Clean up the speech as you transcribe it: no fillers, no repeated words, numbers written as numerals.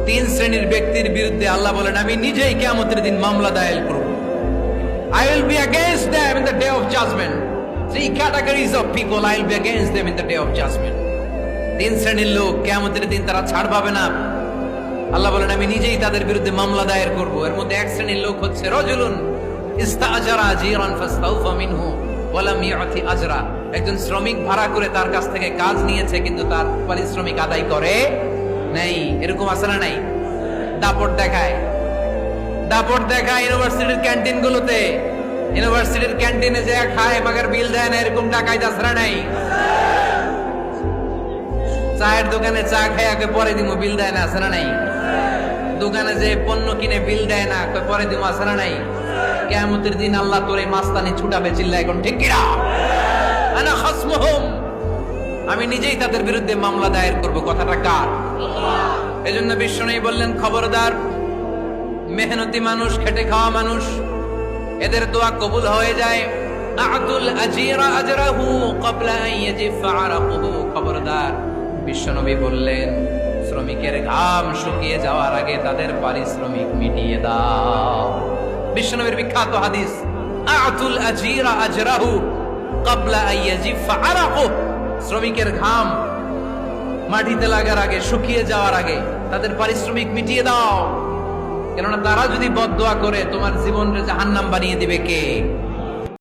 তিন শ্রেণীর ব্যক্তির বিরুদ্ধে আল্লাহ বলেন আমি নিজেই কিয়ামতের দিন মামলা দায়ের করব। I will be against them in the day of judgment. Three categories of people I will be against them in the day of judgment. তিন শ্রেণীর লোক কিয়ামতের দিন তারা ছাড় পাবে না। আল্লাহ বলেন আমি নিজেই তাদের বিরুদ্ধে মামলা দায়ের করব। এর মধ্যে এক শ্রেণীর লোক হচ্ছে রাজুলুন ইস্তাআজারা জিরান ফাস্তাউফা মিনহু ওয়া লাম ইয়াতি আজরা। একজন শ্রমিক ভাড়া করে তার কাছ থেকে কাজ নিয়েছে কিন্তু তার পারিশ্রমিক আদায় করে নাই। এরকম আছে না নাই? দাপট দেখায় ইউনিভার্সিটির ক্যান্টিন গুলোতে, ইউনিভার্সিটির ক্যান্টিনে যে খায় মাগার বিল দেয় না, এরকম টাকায় দাসরা নাই। চায়ের দোকানে চা খায় পরে দিমু বিল দেয় না, আছে না নাই? দোকানে যে পণ্য কিনে বিল দেয় না, পরে দিমু, আছে না নাই? কিয়ামতের দিন আল্লাহ তোরে মাস্তানি ছুটাবে, চিল্লা এখন ঠিক কিনা? আনা খাসমুহুম, আমি নিজেই তাদের বিরুদ্ধে মামলা দায়ের করব। কথাটা কার? এজন্য বিশ্বনবী বললেন খবরদার, মেহনতি মানুষ, খেটে খাওয়া মানুষ, এদের দোয়া কবুল হয়ে যায়। আতুল আজিরা আজরাহু ক্বাবলা আন ইয়াজিফা আরাকুহু। খবরদার, বিশ্বনবী বললেন শ্রমিকের ঘাম শুকিয়ে যাওয়ার আগে তাদের পারিশ্রমিক মিটিয়ে দাও। বিশ্বনবীর বিখ্যাত হাদিস, আতুল আজিরা আজরাহু ক্বাবলা আন ইয়াজিফা আরাকুহু। শ্রমিকের ঘাম মাটিতে লাগার আগে, শুকিয়ে যাওয়ার আগে তাদের পারিশ্রমিক মিটিয়ে দাও। কেননা তারা যদি বদদোয়া করে তোমার জীবনকে জাহান্নাম বানিয়ে দিবে কে?